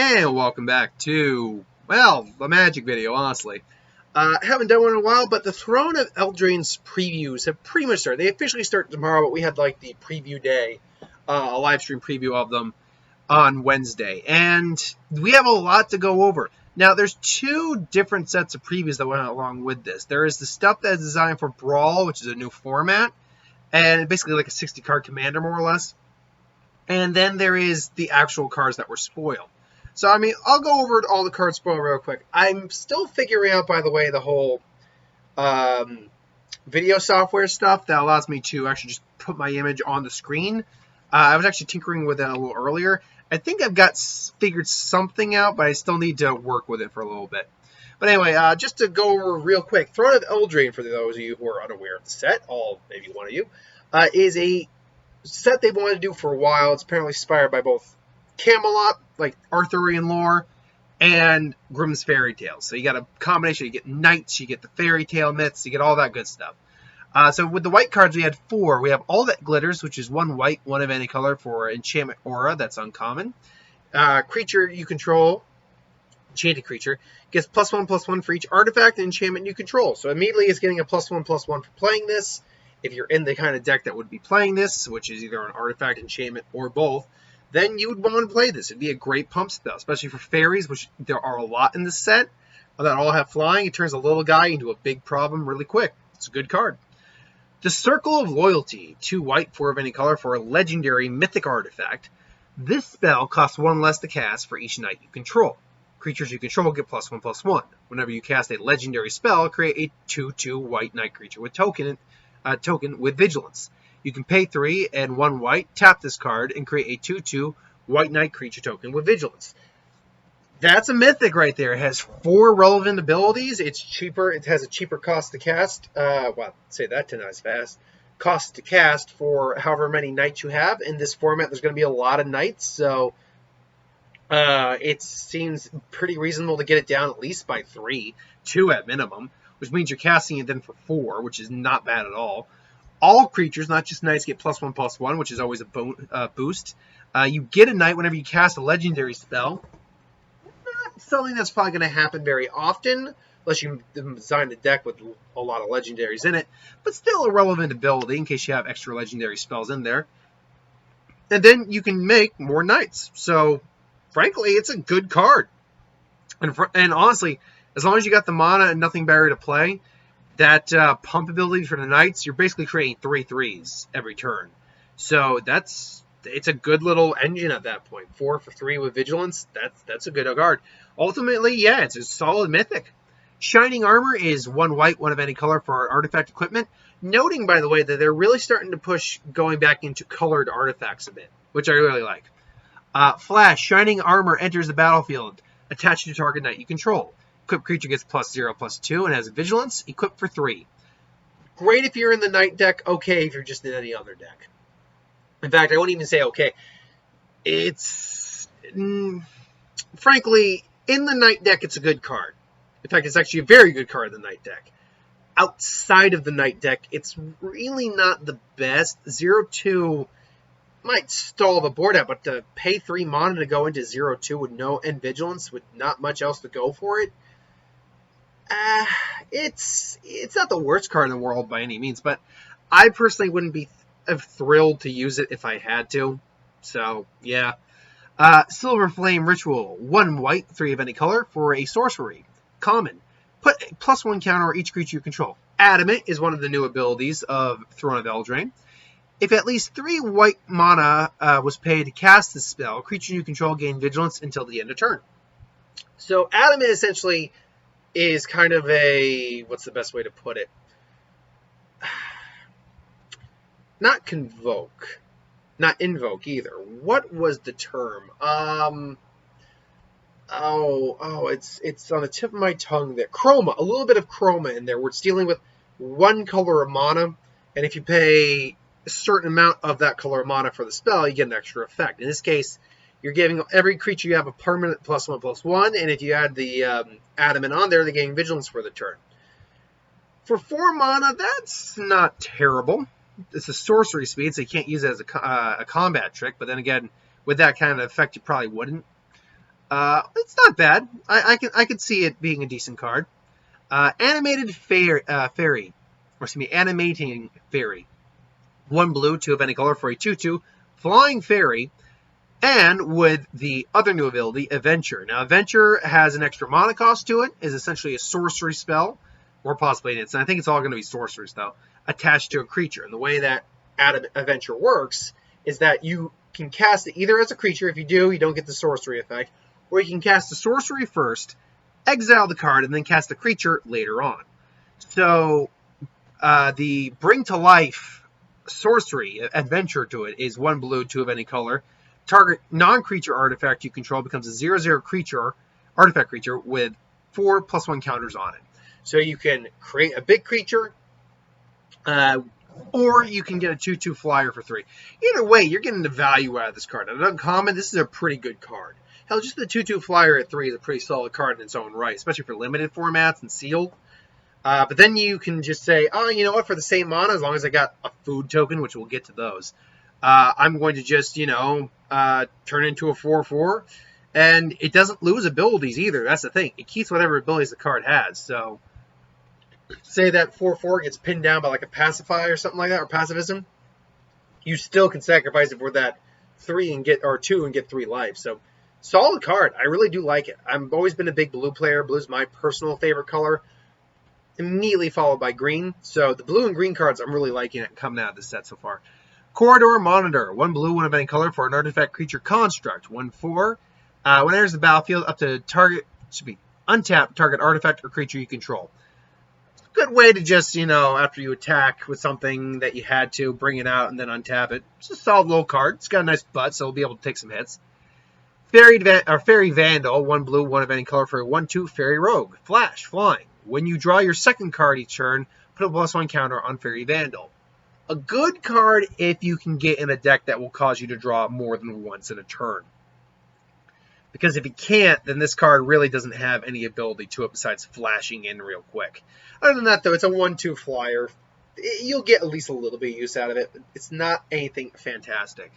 And welcome back to, well, the Magic video, honestly. Haven't done one in a while, but the Throne of Eldraine's previews have pretty much started. They officially start tomorrow, but we had like the preview day, a live stream preview of them on Wednesday. And we have a lot to go over. Now, there's two different sets of previews that went along with this. There is the stuff that is designed for Brawl, which is a new format, and basically like a 60-card commander, more or less. And then there is the actual cards that were spoiled. So, I mean, I'll go over all the cards spoiled real quick. I'm still figuring out, by the way, the whole video software stuff that allows me to actually just put my image on the screen. I was actually tinkering with that a little earlier. I think I've figured something out, but I still need to work with it for a little bit. But anyway, just to go over real quick, Throne of Eldraine, for those of you who are unaware of the set, maybe one of you, is a set they've wanted to do for a while. It's apparently inspired by both Camelot, like Arthurian lore, and Grimm's fairy tales. So you got a combination. You get knights, you get the fairy tale myths, you get all that good stuff. So with the white cards, we had 4. We have All That Glitters, which is 1 white, 1 of any color for Enchantment Aura. That's uncommon. Creature you control, enchanted creature, gets +1/+1 for each artifact and enchantment you control. So immediately it's getting a +1/+1 for playing this. If you're in the kind of deck that would be playing this, which is either an artifact, enchantment, or both, then you would want to play this. It'd be a great pump spell, especially for fairies, which there are a lot in this set that all have flying. It turns a little guy into a big problem really quick. It's a good card. The Circle of Loyalty, 2 white, 4 of any color for a legendary mythic artifact. This spell costs 1 less to cast for each knight you control. Creatures you control get +1/+1. Whenever you cast a legendary spell, create a 2/2 white knight creature with token with vigilance. You can pay 3 and 1 white, tap this card, and create a 2/2 white knight creature token with vigilance. That's a mythic right there. It has 4 relevant abilities. It's cheaper. It has a cheaper cost to cast. Say that 10 times fast. Cost to cast for however many knights you have. In this format, there's going to be a lot of knights, so it seems pretty reasonable to get it down at least by 3, 2 at minimum, which means you're casting it then for 4, which is not bad at all. All creatures, not just knights, get +1/+1, which is always a boost. You get a knight whenever you cast a legendary spell. Not something that's probably going to happen very often, unless you design a deck with a lot of legendaries in it. But still a relevant ability in case you have extra legendary spells in there. And then you can make more knights. So, frankly, it's a good card. And honestly, as long as you got the mana and nothing better to play, that pump ability for the knights, you're basically creating 3 3s every turn. So it's a good little engine at that point. 4 for 3 with vigilance, that's a good card. Ultimately, yeah, it's a solid mythic. Shining Armor is 1 white, 1 of any color for our artifact equipment. Noting, by the way, that they're really starting to push going back into colored artifacts a bit, which I really like. Flash, Shining Armor enters the battlefield, attached to target knight you control. Equipped creature gets +0/+2 and has vigilance, equipped for 3. Great if you're in the knight deck, okay if you're just in any other deck. In fact, I wouldn't even say okay. It's, frankly, in the knight deck, it's a good card. In fact, it's actually a very good card in the knight deck. Outside of the knight deck, it's really not the best. 0/2 might stall the board out, but to pay 3 mana to go into 0/2 with no and vigilance with not much else to go for it, it's not the worst card in the world by any means, but I personally wouldn't be thrilled to use it if I had to. So, yeah. Silver Flame Ritual. 1 white, 3 of any color for a sorcery. Common. Put a +1 counter on each creature you control. Adamant is one of the new abilities of Throne of Eldraine. If at least 3 white mana was paid to cast this spell, creature you control gain vigilance until the end of turn. So Adamant essentially is kind of a, what's the best way to put it? Not convoke. Not invoke either. What was the term? It's on the tip of my tongue there. Chroma. A little bit of chroma in there. We're dealing with 1 color of mana, and if you pay a certain amount of that color of mana for the spell, you get an extra effect. In this case, you're giving every creature you have a permanent +1/+1, and if you add the Adamant on there, they gain vigilance for the turn. For 4 mana, that's not terrible. It's a sorcery speed, so you can't use it as a combat trick, but then again, with that kind of effect, you probably wouldn't. It's not bad. I can see it being a decent card. Animated fairy, or excuse me, animating fairy. 1 blue, 2 of any color for a 2/2 flying fairy, and with the other new ability, Adventure. Now, Adventure has an extra mana cost to it, is essentially a sorcery spell, or possibly an instant. I think it's all going to be sorceries, though, attached to a creature. And the way that Adventure works is that you can cast it either as a creature. If you do, you don't get the sorcery effect, or you can cast the sorcery first, exile the card, and then cast the creature later on. So the Bring to Life sorcery Adventure to it is 1 blue, 2 of any color. Target non-creature artifact you control becomes a 0/0 creature, artifact creature with 4+1 counters on it. So you can create a big creature, or you can get a 2/2 flyer for 3. Either way, you're getting the value out of this card. An uncommon, this is a pretty good card. Hell, just the 2/2 flyer at 3 is a pretty solid card in its own right, especially for limited formats and sealed. But then you can just say, oh, you know what, for the same mana, as long as I got a food token, which we'll get to those, I'm going to just, turn into a 4/4. And it doesn't lose abilities either. That's the thing. It keeps whatever abilities the card has. So, say that 4/4 gets pinned down by like a pacify or something like that, or pacifism, you still can sacrifice it for that 2 and get 3 life. So, solid card. I really do like it. I've always been a big blue player. Blue's my personal favorite color. Immediately followed by green. So the blue and green cards, I'm really liking it coming out of this set so far. Corridor Monitor. 1 blue, 1 of any color for an artifact creature construct. 1/4. When it enters the battlefield, up to target, should be untap target artifact or creature you control. Good way to just, after you attack with something that you had to, bring it out and then untap it. It's a solid little card. It's got a nice butt, so it'll be able to take some hits. Fairy Vandal. 1 blue, 1 of any color for a 1/2 Fairy Rogue. Flash, flying. When you draw your second card each turn, put a +1 counter on Fairy Vandal. A good card if you can get in a deck that will cause you to draw more than once in a turn. Because if you can't, then this card really doesn't have any ability to it besides flashing in real quick. Other than that, though, it's a 1/2 flyer. You'll get at least a little bit of use out of it. It's not anything fantastic.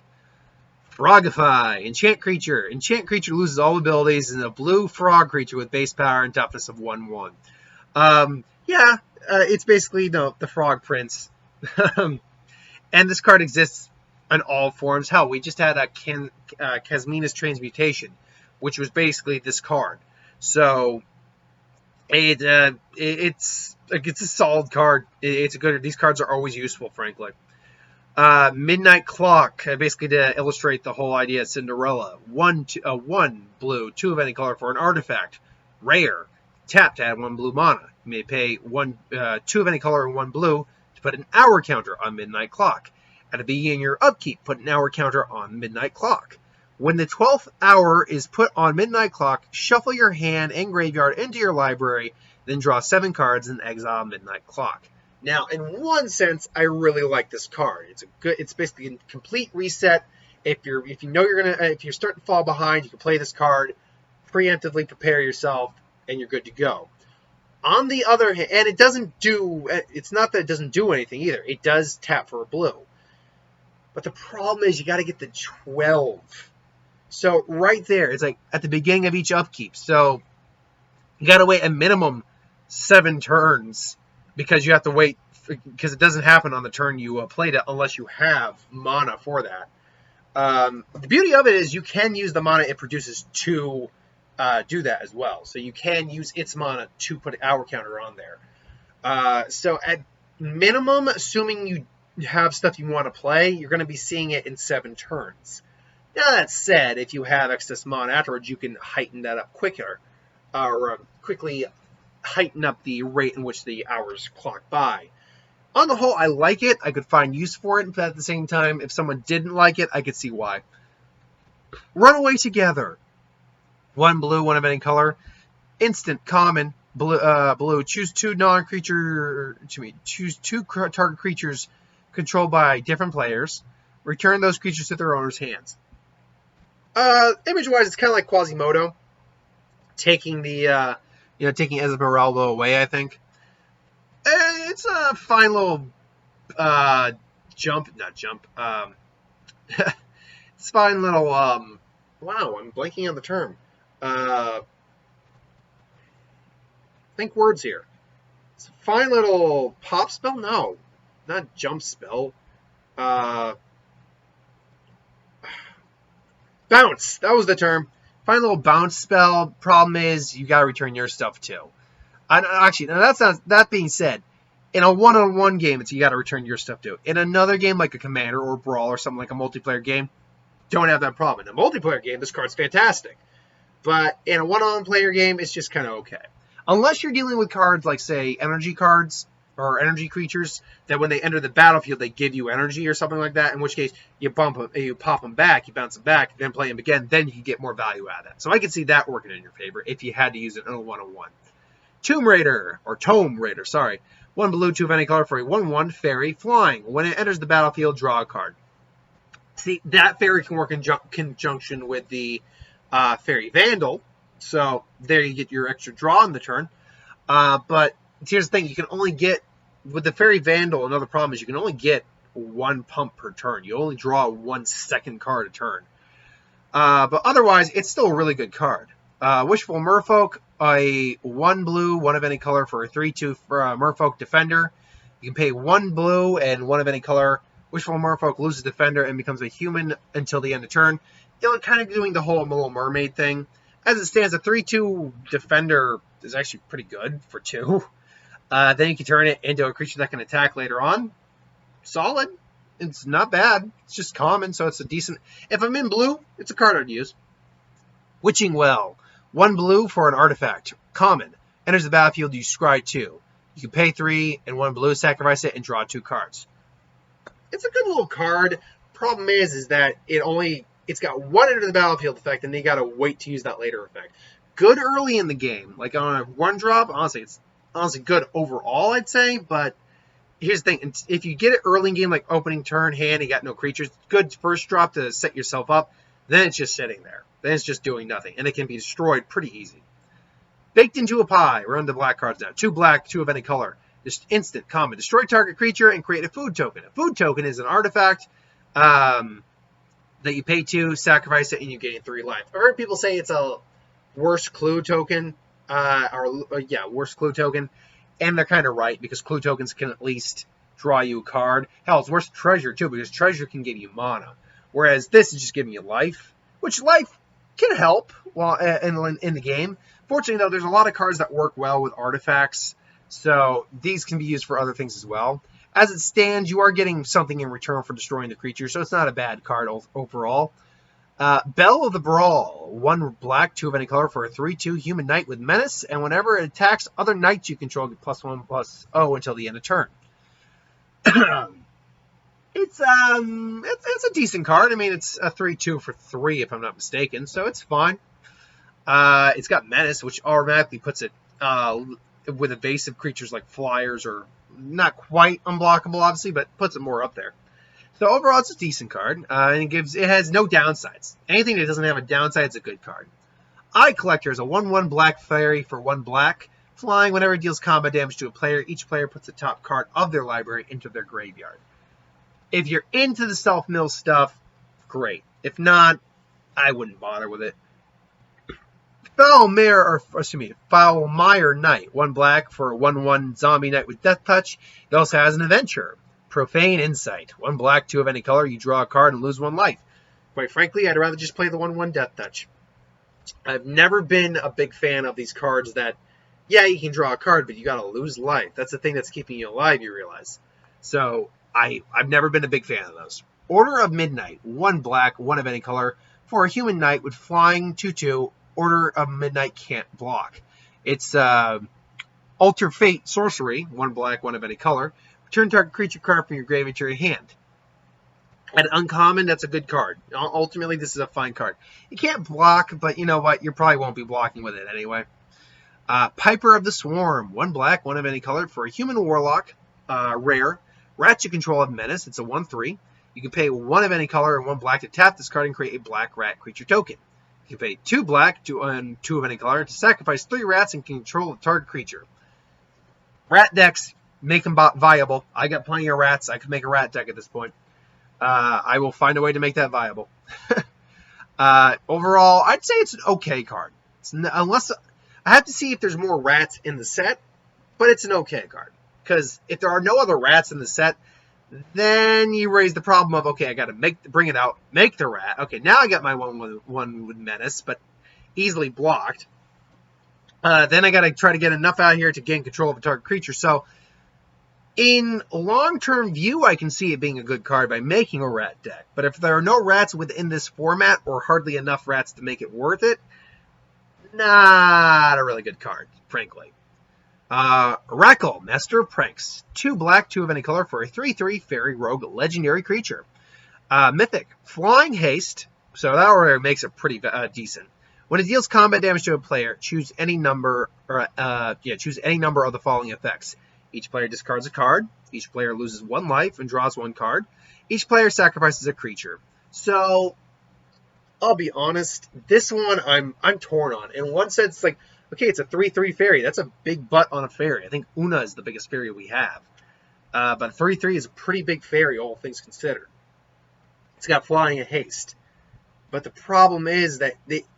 Frogify. Enchant creature. Enchant creature loses all abilities and a blue frog creature with base power and toughness of 1/1. It's basically the Frog Prince. And this card exists in all forms. Hell, we just had a Kasmina's Transmutation, which was basically this card. So it's a solid card. It's a good. These cards are always useful, frankly. Midnight Clock, basically to illustrate the whole idea of Cinderella. 1 blue, 2 of any color for an artifact. Rare. Tap to add 1 blue mana. You may pay 2 of any color and 1 blue to put an hour counter on Midnight Clock. At the beginning of your upkeep, put an hour counter on Midnight Clock. When the 12th hour is put on Midnight Clock, shuffle your hand and graveyard into your library, then draw 7 cards and exile Midnight Clock. Now, in one sense, I really like this card. It's basically a complete reset. If you're starting to fall behind, you can play this card, preemptively prepare yourself, and you're good to go. On the other hand, and it's not that it doesn't do anything either. It does tap for a blue. But the problem is you got to get the 12. So right there, it's like at the beginning of each upkeep. So you got to wait a minimum 7 turns because you have to wait because it doesn't happen on the turn you played it unless you have mana for that. The beauty of it is you can use the mana it produces to do that as well. So you can use its mana to put an hour counter on there. So at minimum, assuming you have stuff you want to play, you're going to be seeing it in 7 turns. Now that said, if you have excess mana afterwards, you can heighten that up quicker, or quickly heighten up the rate in which the hours clock by. On the whole, I like it. I could find use for it, but at the same time, if someone didn't like it, I could see why. Runaway Together. 1 blue, 1 of any color. Instant, common, blue. Choose 2 target creatures controlled by different players. Return those creatures to their owner's hands. Image-wise, it's kind of like Quasimodo, taking Esmeralda away, I think. It's a fine little it's fine little wow, I'm blanking on the term. Think words here. It's a fine little pop spell? No, not jump spell. Bounce. That was the term. Fine little bounce spell. Problem is, you gotta return your stuff too. Actually, now that's not. That being said, in a one-on-one game, you gotta return your stuff too. In another game like a Commander or Brawl or something like a multiplayer game, don't have that problem. In a multiplayer game, this card's fantastic. But in a one-on-one player game, it's just kind of okay. Unless you're dealing with cards like, say, energy cards or energy creatures that when they enter the battlefield, they give you energy or something like that, in which case you pop them back, you bounce them back, then play them again, then you can get more value out of that. So I can see that working in your favor if you had to use it in a one-on-one. Tome Raider, sorry. 1 blue, 2 of any color for a 1/1 fairy flying. When it enters the battlefield, draw a card. See, that fairy can work in conjunction with the Fairy Vandal. So there you get your extra draw on the turn. But here's the thing. You can only get, with the Fairy Vandal, another problem is you can only get 1 pump per turn. You only draw 1 second card a turn. But otherwise, it's still a really good card. Wishful Merfolk, a 1 blue, 1 of any color for a 3/2 for a Merfolk Defender. You can pay 1 blue and 1 of any color. Wishful Merfolk loses Defender and becomes a human until the end of turn. They're kind of doing the whole Little Mermaid thing. As it stands, a 3/2 Defender is actually pretty good for 2. Then you can turn it into a creature that can attack later on. Solid. It's not bad. It's just common, so it's a decent... If I'm in blue, it's a card I'd use. Witching Well. 1 blue for an artifact. Common. Enters the battlefield, you scry 2. You can pay 3 and 1 blue, sacrifice it, and draw 2 cards. It's a good little card. Problem is that it's got 1 enter the battlefield effect, and then you got to wait to use that later effect. Good early in the game. Like on a 1-drop, honestly, it's good overall, I'd say, but here's the thing. If you get it early in game, like opening turn, hand, you got no creatures, good first drop to set yourself up, then it's just sitting there. Then it's just doing nothing, and it can be destroyed pretty easy. Baked into a Pie. We're on the black cards now. 2 black, 2 of any color. Just instant, common. Destroy target creature and create a food token. A food token is an artifact that you pay 2, sacrifice it, and you gain 3 life. I've heard people say it's a worst clue token, worst clue token, and they're kind of right, because clue tokens can at least draw you a card. Hell, it's worse treasure, too, because treasure can give you mana, whereas this is just giving you life, which life can help while in the game. Fortunately, though, there's a lot of cards that work well with artifacts, so these can be used for other things as well. As it stands, you are getting something in return for destroying the creature, so it's not a bad card overall. Belle of the Brawl. 1 black, 2 of any color for a 3/2 human knight with menace, and whenever it attacks other knights you control, get +1/+0 until the end of turn. It's a decent card. I mean, it's a 3/2 for 3 if I'm not mistaken, so it's fine. It's got menace, which automatically puts it with evasive creatures like flyers, or not quite unblockable, obviously, but puts it more up there. So overall, it's a decent card, and it has no downsides. Anything that doesn't have a downside is a good card. Eye Collector is a 1/1 black fairy for 1 black. Flying, whenever it deals combat damage to a player, each player puts the top card of their library into their graveyard. If you're into the self-mill stuff, great. If not, I wouldn't bother with it. Foulmire Knight. 1 black for a 1/1 zombie knight with death touch. It also has an adventure. Profane Insight. 1 black, 2 of any color. You draw a card and lose 1 life. Quite frankly, I'd rather just play the 1/1 death touch. I've never been a big fan of these cards that, yeah, you can draw a card, but you gotta lose life. That's the thing that's keeping you alive, you realize. So, I've never been a big fan of those. Order of Midnight. 1 black, 1 of any color. For a human knight with flying 2/2, Order of Midnight can't block. It's Alter Fate sorcery. 1 black, 1 of any color. Return target creature card from your graveyard to your hand. At uncommon, that's a good card. Ultimately, this is a fine card. You can't block, but you know what? You probably won't be blocking with it anyway. Piper of the Swarm. 1 black, 1 of any color. For a human warlock, rare. Rats you control have menace. It's a 1/3. You can pay 1 of any color and 1 black to tap this card and create a black rat creature token. You can pay 2 black and 2 of any color to sacrifice 3 rats and control the target creature. Rat decks, make them viable. I got plenty of rats. I could make a rat deck at this point. I will find a way to make that viable. Overall, I'd say it's an okay card. Unless I have to see if there's more rats in the set, but it's an okay card. Because if there are no other rats in the set, then you raise the problem of, okay, I got to bring it out, make the rat. Okay, now I got my one with menace, but easily blocked. Then I got to try to get enough out here to gain control of a target creature. So in long-term view, I can see it being a good card by making a rat deck. But if there are no rats within this format, or hardly enough rats to make it worth it, not a really good card, frankly. Rackle, Master of Pranks. 2 black, 2 of any color for a 3/3 fairy rogue legendary creature. Mythic, Flying Haste. So that already makes it pretty decent. When it deals combat damage to a player, choose any number, choose any number of the following effects. Each player discards a card. Each player loses 1 life and draws 1 card. Each player sacrifices a creature. So, I'll be honest, this one I'm torn on. In one sense, like, okay, it's a 3/3 fairy. That's a big butt on a fairy. I think Una is the biggest fairy we have. But 3/3 is a pretty big fairy, all things considered. It's got Flying and Haste. But the problem is that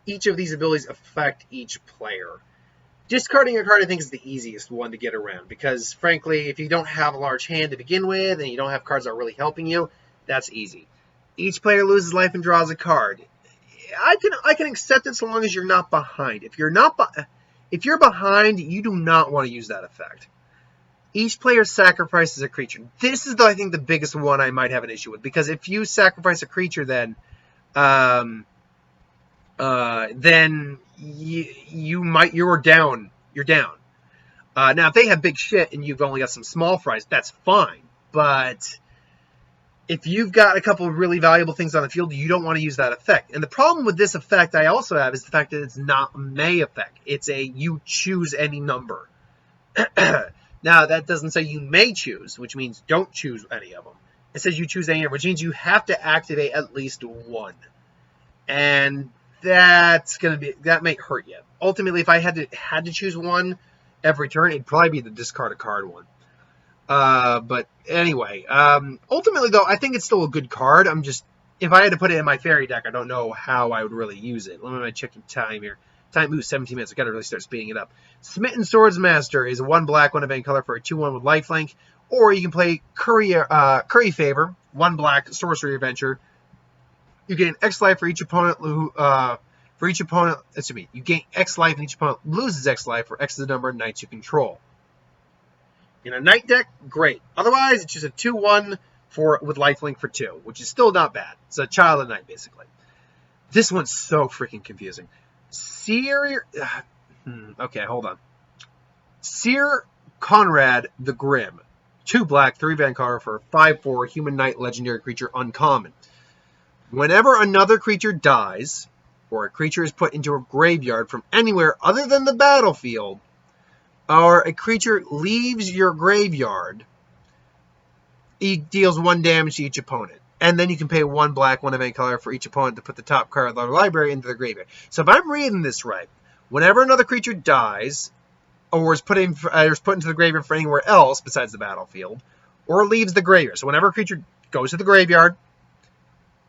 each of these abilities affect each player. Discarding a card, I think, is the easiest one to get around. Because, frankly, if you don't have a large hand to begin with, and you don't have cards that are really helping you, that's easy. Each player loses life and draws a card. I can accept it so long as you're not behind. If you're behind, you do not want to use that effect. Each player sacrifices a creature. This is, I think, the biggest one I might have an issue with. Because if you sacrifice a creature, then you're down. You're down. Now, if they have big shit and you've only got some small fries, that's fine. But if you've got a couple of really valuable things on the field, you don't want to use that effect. And the problem with this effect I also have is the fact that it's not a may effect. It's a you choose any number. Now, that doesn't say you may choose, which means don't choose any of them. It says you choose any number, which means you have to activate at least 1. And that may hurt you. Ultimately, if I had to choose 1 every turn, it'd probably be the discard a card one. But anyway, ultimately though, I think it's still a good card. If I had to put it in my fairy deck, I don't know how I would really use it. Let me check the time here. Time moves 17 minutes. I gotta really start speeding it up. Smitten Swordsmaster is 1 black, 1 of any color for a 2/1 with lifelink. Or you can play Curry Favor, 1 black, sorcery adventure. You gain X life for each opponent you gain X life and each opponent loses X life, for X is the number of knights you control. In a knight deck, great. Otherwise, it's just a 2/1 with lifelink for 2, which is still not bad. It's a child of night, basically. This one's so freaking confusing. Okay, hold on. Seer Conrad the Grim. 2 black, 3 van color for a 5/4 human knight legendary creature uncommon. Whenever another creature dies, or a creature is put into a graveyard from anywhere other than the battlefield, or a creature leaves your graveyard, it deals 1 damage to each opponent. And then you can pay 1 black, 1 of any color for each opponent to put the top card of the library into the graveyard. So if I'm reading this right, whenever another creature dies, or is put into the graveyard for anywhere else besides the battlefield, or leaves the graveyard. So whenever a creature goes to the graveyard,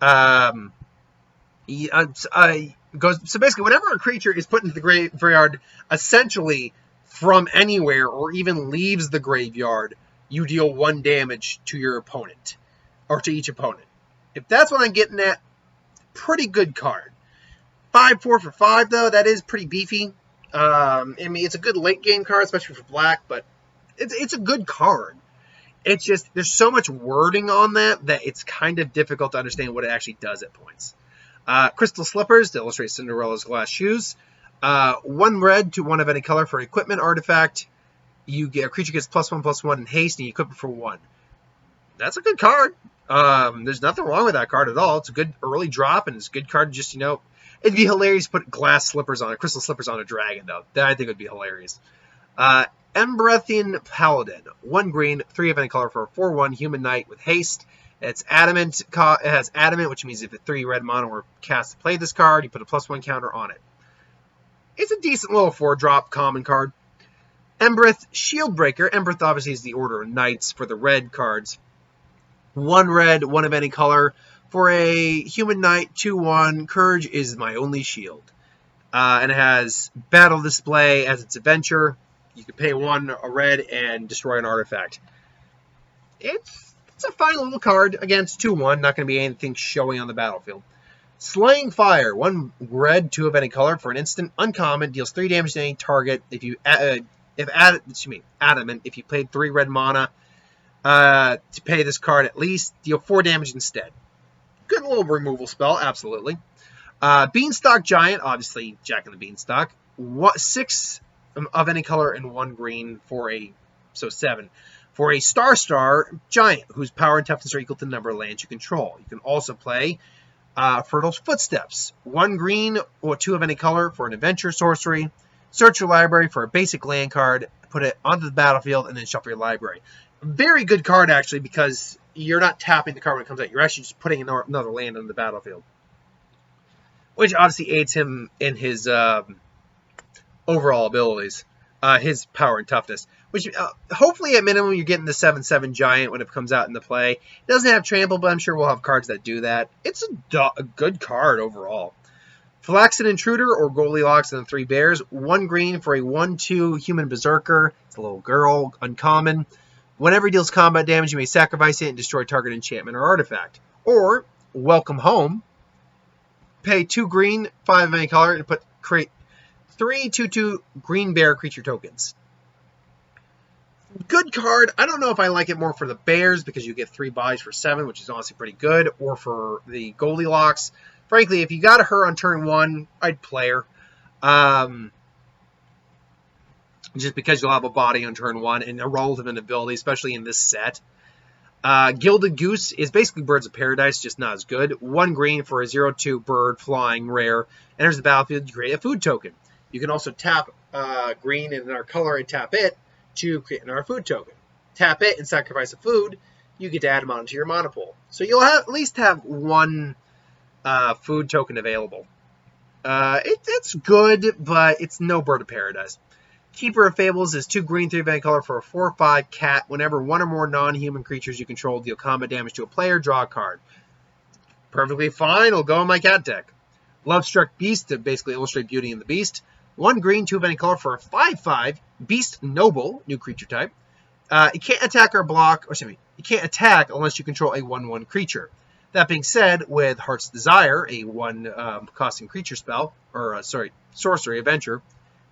so basically, whenever a creature is put into the graveyard, essentially from anywhere, or even leaves the graveyard, you deal 1 damage to your opponent, or to each opponent. If that's what I'm getting at, pretty good card. 5/4 for 5, though, that is pretty beefy. I mean, it's a good late game card, especially for black, but it's a good card. It's just, there's so much wording on that it's kind of difficult to understand what it actually does at points. Crystal Slippers, to illustrate Cinderella's glass shoes. 1 red to 1 of any color for equipment artifact. A creature gets +1/+1 in haste, and you equip it for 1. That's a good card. There's nothing wrong with that card at all. It's a good early drop, and it's a good card to just, it'd be hilarious to put crystal slippers on a dragon, though. That I think would be hilarious. Embrethian Paladin. 1 green, 3 of any color for a 4/1 human knight with haste. It's adamant. It has adamant, which means if a 3 red mono were cast to play this card, you put a +1 counter on it. It's a decent little 4-drop common card. Embereth Shieldbreaker. Embereth obviously is the order of knights for the red cards. 1 red, 1 of any color for a human knight, 2/1. Courage is my only shield. And it has Battle Display as its adventure. You can pay 1 a red and destroy an artifact. It's a fine little card. Again, it's 2/1. Not going to be anything showy on the battlefield. Slaying Fire. 1 red, 2 of any color for an instant. Uncommon. Deals 3 damage to any target. Adamant. If you played 3 red mana to pay this card at least, deal 4 damage instead. Good little removal spell. Absolutely. Beanstalk Giant. Obviously, Jack and the Beanstalk. 6 of any color and 1 green for 7. For a Star Giant, whose power and toughness are equal to the number of lands you control. You can also play Fertile Footsteps. 1 green or 2 of any color for an adventure sorcery. Search your library for a basic land card, put it onto the battlefield, and then shuffle your library. Very good card, actually, because you're not tapping the card when it comes out. You're actually just putting another land on the battlefield. Which obviously aids him in his overall abilities. His power and toughness. Which, hopefully, at minimum, you're getting the 7/7 Giant when it comes out into play. It doesn't have Trample, but I'm sure we'll have cards that do that. It's a good card overall. Flaxen Intruder or Goldilocks and the 3 Bears. 1 green for a 1/2 Human Berserker. It's a little girl, uncommon. Whenever it deals combat damage, you may sacrifice it and destroy target enchantment or artifact. Or, Welcome Home. Pay 2 green, 5 of any color, and create 3 2/2 green bear creature tokens. Good card. I don't know if I like it more for the Bears because you get 3 buys for 7, which is honestly pretty good, or for the Goldilocks. Frankly, if you got her on turn 1, I'd play her. Just because you'll have a body on turn 1 and a relevant ability, especially in this set. Gilded Goose is basically Birds of Paradise, just not as good. 1 green for a 0/2 bird, flying, rare. Enters the battlefield, you create a food token. You can also tap green in our color and tap it to create another food token. Tap it and sacrifice a food, you get to add them onto your mana pool. So you'll at least have 1 food token available. It's good, but it's no Bird of Paradise. Keeper of Fables is 2 green, 3 of any color for a 4/5 cat. Whenever 1 or more non-human creatures you control deal combat damage to a player, draw a card. Perfectly fine, it'll go in my cat deck. Lovestruck Beast to basically illustrate Beauty and the Beast. 1 green, 2 of any color for a 5/5 Beast Noble, new creature type. It can't attack or block, it can't attack unless you control a 1/1 creature. That being said, with Heart's Desire, a 1 costing creature spell, sorcery adventure,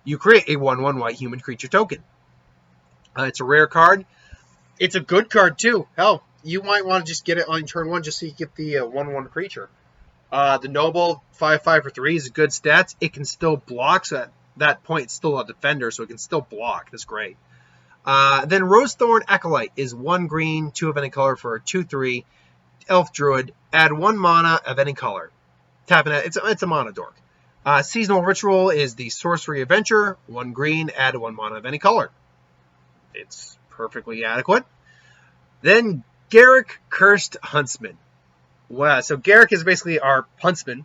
you create a 1/1 white human creature token. It's a rare card. It's a good card too. Hell, you might want to just get it on turn 1 just so you get the 1/1 creature. The Noble 5/5 for 3 is good stats. It can still block, so at that point it's still a defender, so it can still block. That's great. Then Rosethorn Acolyte is 1 green, 2 of any color for a 2/3 Elf Druid. Add 1 mana of any color. Tapping it. It's a mana dork. Seasonal Ritual is the Sorcery Adventure. 1 green, add 1 mana of any color. It's perfectly adequate. Then Garruk, Cursed Huntsman. Wow, so Garruk is basically our huntsman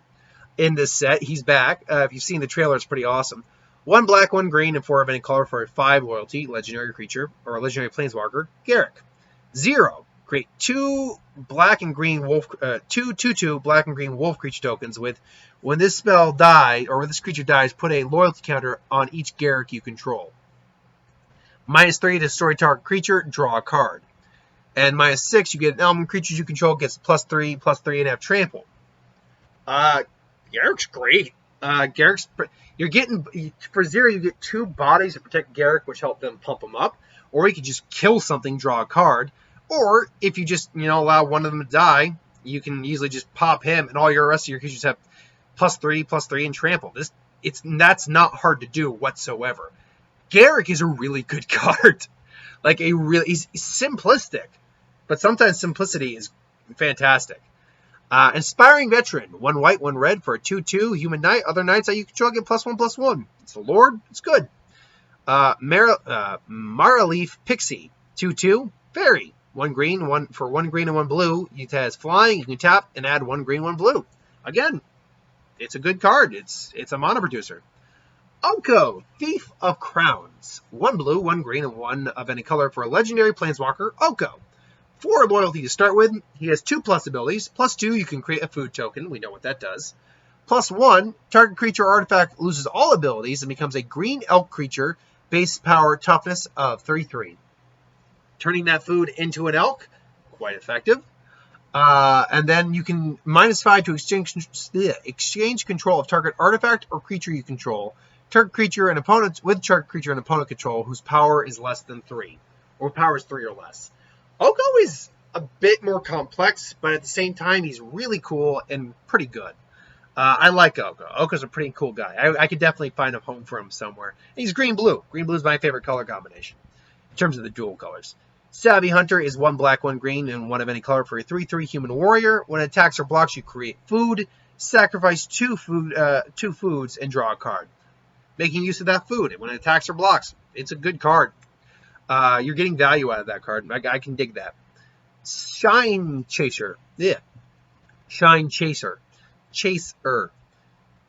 in this set. He's back. If you've seen the trailer, it's pretty awesome. 1 black, 1 green, and 4 of any color for a 5 loyalty, legendary creature, or a legendary planeswalker, Garruk. 0. Create 2 black and green wolf, 2/2 black and green wolf creature tokens with, when this spell dies, or when this creature dies, put a loyalty counter on each Garruk you control. -3 to destroy target creature, draw a card. And -6, you get an element creatures you control gets +3, and have trample. Garruk's great. You're getting, for 0, you get 2 bodies to protect Garruk, which help them pump him up. Or you can just kill something, draw a card. Or if you just, allow one of them to die, you can easily just pop him, and all your rest of your creatures have +3, and trample. That's not hard to do whatsoever. Garruk is a really good card. He's simplistic, but sometimes simplicity is fantastic. Inspiring Veteran, 1 white, 1 red for a 2/2 human knight. Other knights that you control get +1/+1. It's a lord. It's good. Maraleaf Pixie, 2/2 fairy. 1 green, 1 green and 1 blue. It has flying. You can tap and add 1 green, 1 blue. Again, it's a good card. It's a mana producer. Oko, Thief of Crowns. 1 blue, 1 green, and 1 of any color for a legendary planeswalker, Oko. 4 loyalty to start with. He has 2+ abilities. +2, you can create a food token. We know what that does. +1, target creature or artifact loses all abilities and becomes a green elk creature, base power toughness of 3/3. Turning that food into an elk, quite effective. And then you can -5 to exchange control of target artifact or creature you control. Target creature and opponent with target creature and opponent control whose power is less than 3, or power is 3 or less. Oko is a bit more complex, but at the same time, he's really cool and pretty good. I like Oko. Oko's a pretty cool guy. I could definitely find a home for him somewhere. He's green-blue. Green-blue is my favorite color combination in terms of the dual colors. Savvy Hunter is 1 black, 1 green, and 1 of any color for a 3/3 human warrior. When it attacks or blocks, you create food, sacrifice 2 foods, and draw a card. Making use of that food. When it attacks or blocks, it's a good card. You're getting value out of that card. I can dig that. Shine Chaser. Yeah. Shine Chaser. Chaser.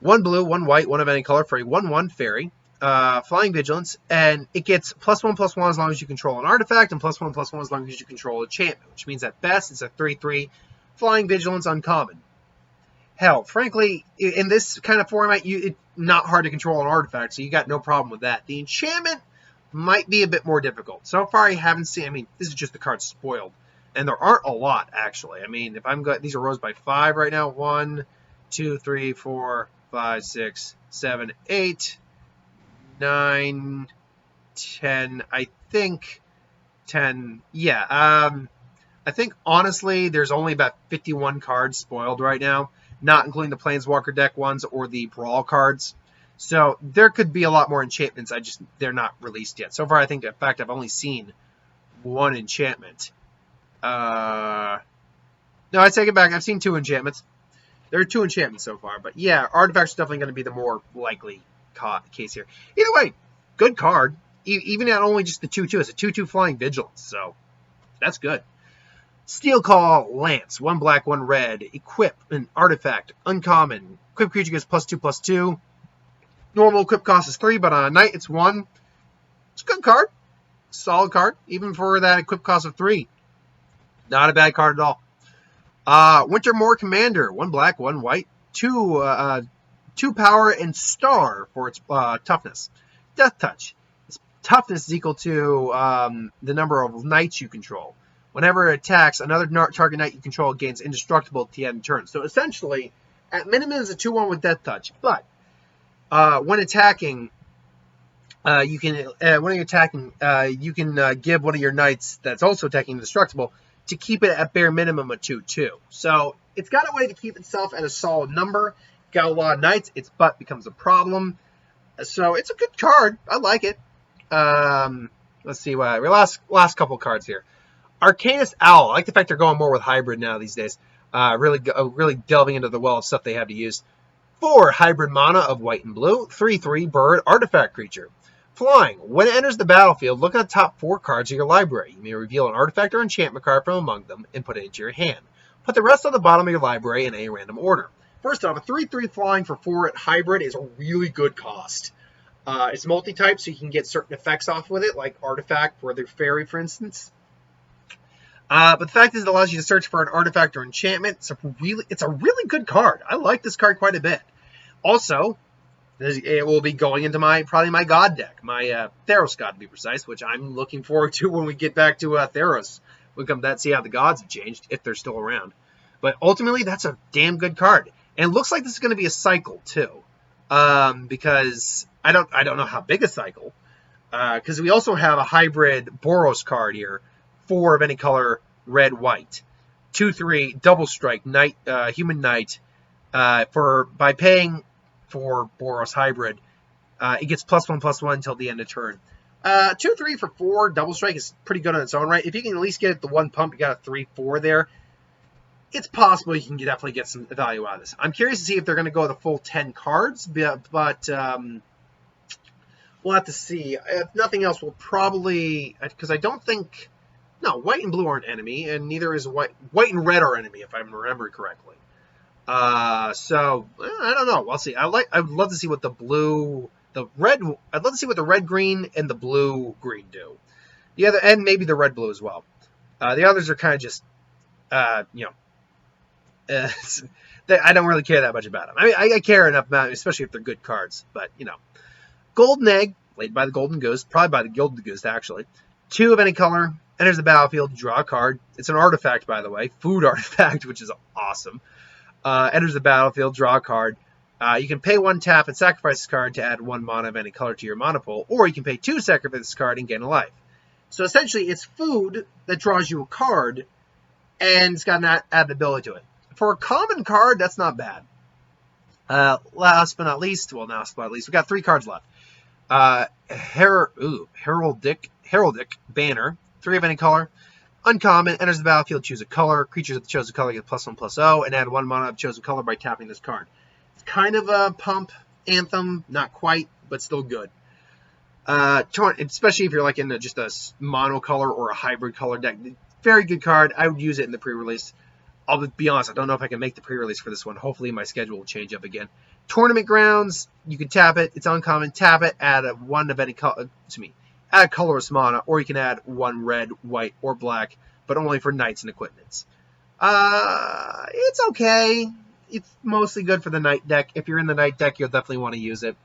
1 blue, 1 white, 1 of any color for a 1/1 fairy. Flying Vigilance, and it gets +1/+1 as long as you control an artifact, and +1/+1 as long as you control enchantment, which means at best it's a 3/3 Flying Vigilance uncommon. Hell, frankly, in this kind of format, it's not hard to control an artifact, so you got no problem with that. The enchantment might be a bit more difficult. So far, I haven't seen. I mean, this is just the cards spoiled, and there aren't a lot actually. I mean, if I'm these are rows by 5 right now. 1, 2, 3, 4, 5, 6, 7, 8. 9, 10, I think 10, yeah. I think, honestly, there's only about 51 cards spoiled right now, not including the Planeswalker deck ones or the Brawl cards. So there could be a lot more enchantments, they're not released yet. So far, I think, in fact, I've only seen 1 enchantment. No, I take it back, I've seen 2 enchantments. There are 2 enchantments so far, but yeah, artifacts are definitely going to be the more likely case here. Either way, good card. Even at only just the 2/2, it's a 2/2 Flying Vigilance, so that's good. Steel Call Lance, 1 black, 1 red. Equip an artifact, uncommon. Equip creature gets +2/+2. Normal equip cost is 3, but on a night it's 1. It's a good card. Solid card, even for that equip cost of 3. Not a bad card at all. Wintermoor Commander, 1 black, 1 white. 2 power and star for its toughness. Death Touch. Its toughness is equal to the number of knights you control. Whenever it attacks, another target knight you control gains indestructible at the end of turn. So essentially, at minimum, it's a 2/1 with Death Touch. But when attacking, you can give one of your knights that's also attacking indestructible to keep it at bare minimum a 2/2. So it's got a way to keep itself at a solid number. Got a lot of knights, its butt becomes a problem. So it's a good card. I like it. Let's see what last couple cards here. Arcanist Owl. I like the fact they're going more with hybrid now these days. Really delving into the well of stuff they have to use. 4 hybrid mana of white and blue. 3/3 bird artifact creature. Flying. When it enters the battlefield, look at the top 4 cards of your library. You may reveal an artifact or enchantment card from among them and put it into your hand. Put the rest on the bottom of your library in a random order. First off, a 3/3 flying for 4 at hybrid is a really good cost. It's multi-type, so you can get certain effects off with it, like artifact for the fairy, for instance. But the fact is, it allows you to search for an artifact or enchantment. It's a really good card. I like this card quite a bit. Also, it will be going into probably my God deck, my Theros God to be precise, which I'm looking forward to when we get back to Theros. We'll come back and see how the gods have changed, if they're still around. But ultimately, that's a damn good card. And it looks like this is going to be a cycle, too. Because I don't know how big a cycle. Because we also have a hybrid Boros card here. 4 of any color, red, white. 2/3, double strike, knight, human knight. By paying for Boros hybrid, it gets +1/+1 until the end of turn. 2/3 for 4, double strike is pretty good on its own right. If you can at least get the 1 pump, you got a 3/4 there. It's possible you can definitely get some value out of this. I'm curious to see if they're going to go the full 10 cards, but we'll have to see. If nothing else, we'll probably, because I don't think, no, white and blue aren't enemy, and neither is white and red are enemy, if I remember correctly. So I don't know. We'll see. I'd love to see what I'd love to see what the red green and the blue green do. The other, and maybe the red blue as well. The others are kind of just, I don't really care that much about them. I mean, I care enough about them, especially if they're good cards. But, Golden Egg, played by the Golden Goose, probably by the Golden Goose, actually. 2 of any color, enters the battlefield, draw a card. It's an artifact, by the way, food artifact, which is awesome. Enters the battlefield, draw a card. You can pay 1 tap and sacrifice this card to add 1 mana of any color to your mana pool, or you can pay 2, sacrifice this card, and gain a life. So essentially, it's food that draws you a card, and it's got an added ability to it. For a common card, that's not bad. Last but not least, we got 3 cards left. Heraldic Banner, 3 of any color. Uncommon, enters the battlefield, choose a color. Creatures of the chosen color get +1/+0, and add 1 mana of chosen color by tapping this card. It's kind of a pump anthem, not quite, but still good. Especially if you're like in just a mono color or a hybrid color deck. Very good card. I would use it in the pre-release. I'll be honest, I don't know if I can make the pre-release for this one. Hopefully my schedule will change up again. Tournament Grounds, you can tap it. It's uncommon. Tap it, add one of any color. Add colorless mana, or you can add 1 red, white, or black, but only for knights and equipments. It's okay. It's mostly good for the knight deck. If you're in the knight deck, you'll definitely want to use it.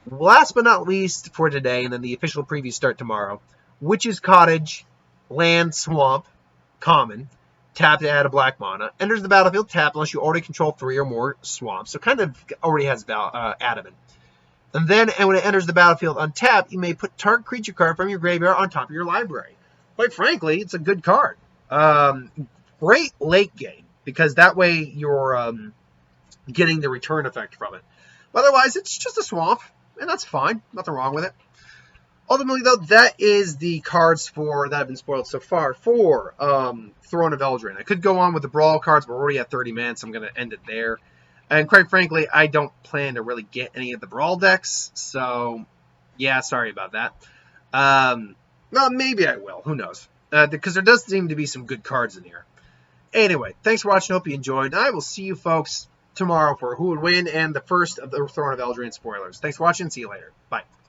Last but not least for today, and then the official previews start tomorrow, Witch's Cottage, land, swamp, common. Tap to add a black mana. Enters the battlefield, tap unless you already control 3 or more swamps. So kind of already has adamant. And then when it enters the battlefield untap, you may put target creature card from your graveyard on top of your library. Quite frankly, it's a good card. Great late game, because that way you're getting the return effect from it. But otherwise, it's just a swamp, and that's fine. Nothing wrong with it. Ultimately, though, that is the cards that have been spoiled so far for Throne of Eldraine. I could go on with the Brawl cards, but we're already at 30 minutes, so I'm going to end it there. And quite frankly, I don't plan to really get any of the Brawl decks, so yeah, sorry about that. Well, maybe I will. Who knows? Because there does seem to be some good cards in here. Anyway, thanks for watching. Hope you enjoyed. I will see you folks tomorrow for who would win and the first of the Throne of Eldraine spoilers. Thanks for watching. See you later. Bye.